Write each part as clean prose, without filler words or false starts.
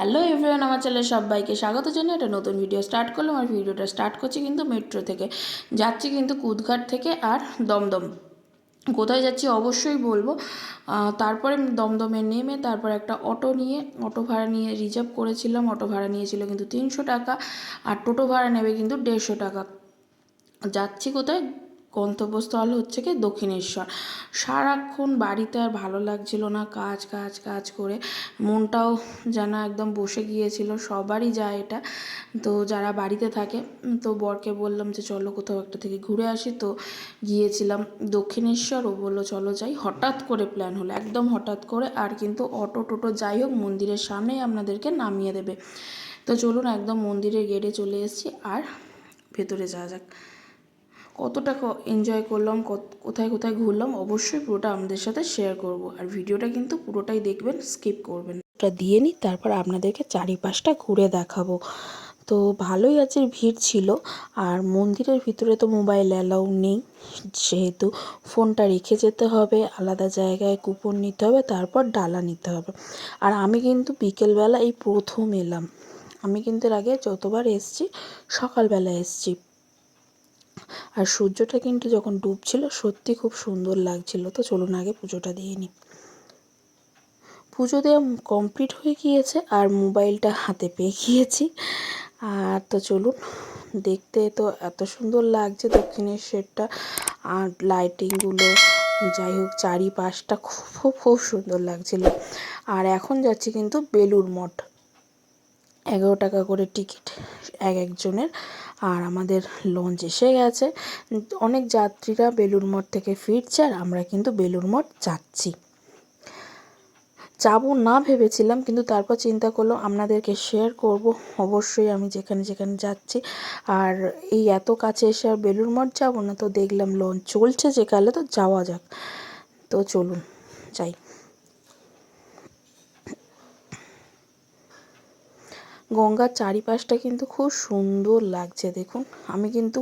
Hello everyone, আমার চ্যানেলে সবাইকে স্বাগত জানিয়ে একটা নতুন ভিডিও স্টার্ট করলাম। আর ভিডিওটা স্টার্ট করছি কিন্তু মেট্রো থেকে, যাচ্ছি কিন্তু কুদঘাট থেকে আর দমদম। কোথায় যাচ্ছি অবশ্যই বলবো। তারপরে দমদমে নেমে তারপর একটা অটো ভাড়া নিয়ে রিজার্ভ করেছিলাম। অটো ভাড়া নিয়েছিল কিন্তু 300 টাকা, আর টোটো ভাড়া নেবে কিন্তু 150 টাকা। যাচ্ছি কোথায়, গন্তব্যস্থল হচ্ছে কি দক্ষিণেশ্বর। সারাক্ষণ বাড়িতে আর ভালো লাগছিল না, কাজ কাজ কাজ করে মনটাও যেন একদম বসে গিয়েছিল। সবারই যায় এটা, তো যারা বাড়িতে থাকে। তো বরকে বললাম যে চলো কোথাও একটা থেকে ঘুরে আসি। তো গিয়েছিলাম দক্ষিণেশ্বর, ও বললো চলো যাই। হঠাৎ করে প্ল্যান হলো, একদম হঠাৎ করে। আর কিন্তু অটো টোটো যাই হোক মন্দিরের সামনেই আপনাদেরকে নামিয়ে দেবে। তো চলুন, একদম মন্দিরের গেটে চলে এসেছি আর ভেতরে যাওয়া যাক। কতটা এনজয় করলাম, কোথায় কোথায় ঘুরলাম, অবশ্যই পুরোটা আমাদের সাথে শেয়ার করব। আর ভিডিওটা কিন্তু পুরোটাই দেখবেন, স্কিপ করবেন। ওটা দিয়ে নিই, তারপর আপনাদেরকে চারিপাশটা ঘুরে দেখাবো। তো ভালোই আছে, ভিড় ছিল। আর মন্দিরের ভিতরে তো মোবাইল অ্যালাউ নেই, সেহেতু ফোনটা রেখে যেতে হবে আলাদা জায়গায়, কুপন নিতে হবে, তারপর ডালা নিতে হবে। আর আমি কিন্তু বিকেলবেলা এই প্রথম এলাম। আমি কিন্তু এর আগে যতবার এসেছি সকালবেলা এসেছি। আর সূর্যটা কিন্তু যখন ডুবছিল সত্যি খুব সুন্দর লাগছিল। তো চলুন আগে পুজোটা দিয়ে নিই। পুজো দেওয়া কমপ্লিট হয়ে গিয়েছে আর মোবাইলটা হাতে পেয়ে গিয়েছি। আর তো চলুন, দেখতে তো এত সুন্দর লাগছে দক্ষিণেশ্বরটা, আর লাইটিংগুলো, যাই হোক চারিপাশটা খুব খুব সুন্দর লাগছিল। আর এখন যাচ্ছি কিন্তু বেলুড় মঠ। 11 টাকা করে টিকিট একজনের। আর আমাদের লঞ্চ এসে গেছে। অনেক যাত্রীরা বেলুড় মঠ থেকে ফিরছে, আর আমরা কিন্তু বেলুড় মঠ যাচ্ছি। যাবো না ভেবেছিলাম, কিন্তু তারপর চিন্তা করলাম আপনাদেরকে শেয়ার করব অবশ্যই আমি যেখানে যেখানে যাচ্ছি। আর এই এত কাছে এসে আর বেলুড় মঠ যাবো না, তো দেখলাম লঞ্চ চলছে যেকালে, তো যাওয়া যাক। তো চলুন যাই। গঙ্গার চারিপাশটা কিন্তু খুব সুন্দর লাগছে দেখুন। আমি কিন্তু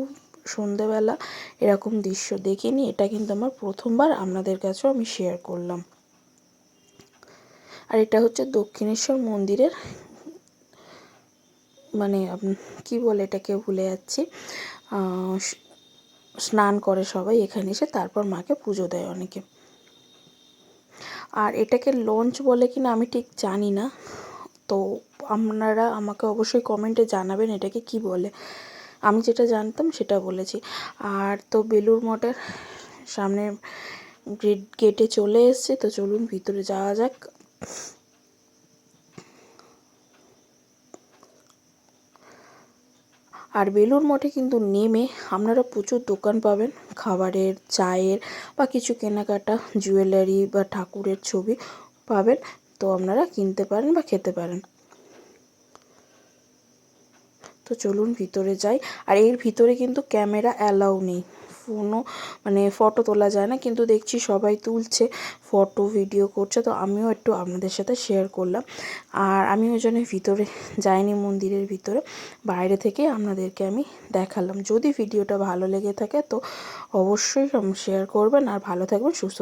সন্ধেবেলা এরকম দৃশ্য দেখিনি, এটা কিন্তু আমার প্রথমবার, আপনাদের কাছেও আমি শেয়ার করলাম। আর এটা হচ্ছে দক্ষিণেশ্বর মন্দিরের মানে কি বলে এটাকে ভুলে যাচ্ছি, স্নান করে সবাই এখানে এসে, তারপর মাকে পুজো দেয় অনেকে। আর এটাকে লঞ্চ বলে কি না আমি ঠিক জানি না, তো আপনারা আমাকে অবশ্যই কমেন্টে জানাবেন এটাকে কি বলে। আমি যেটা জানতাম সেটা বলেছি। আর তো বেলুড় মঠের সামনে গেটে চলে এসেছে, তো চলুন ভিতরে যাওয়া যাক। আর বেলুড় মঠে কিন্তু নেমে আপনারা প্রচুর দোকান পাবেন, খাবারের, চায়ের, বা কিছু কেনাকাটা, জুয়েলারি বা ঠাকুরের ছবি পাবেন। তো আপনারা কিনতে পারেন বা খেতে পারেন। তো চলুন ভিতরে যাই। আর এর ভিতরে কিন্তু ক্যামেরা অ্যালাউ নেই, ফোনও মানে ফটো তোলা যায় না, কিন্তু দেখছি সবাই তুলছে, ফটো ভিডিও করছে। তো আমিও একটু আপনাদের সাথে শেয়ার করলাম। আর আমি ওই জন্য ভিতরে যাইনি, মন্দিরের ভিতরে বাইরে থেকে আপনাদেরকে আমি দেখালাম। যদি ভিডিওটা ভালো লেগে থাকে তো অবশ্যই শেয়ার করবেন, আর ভালো থাকবেন, সুস্থ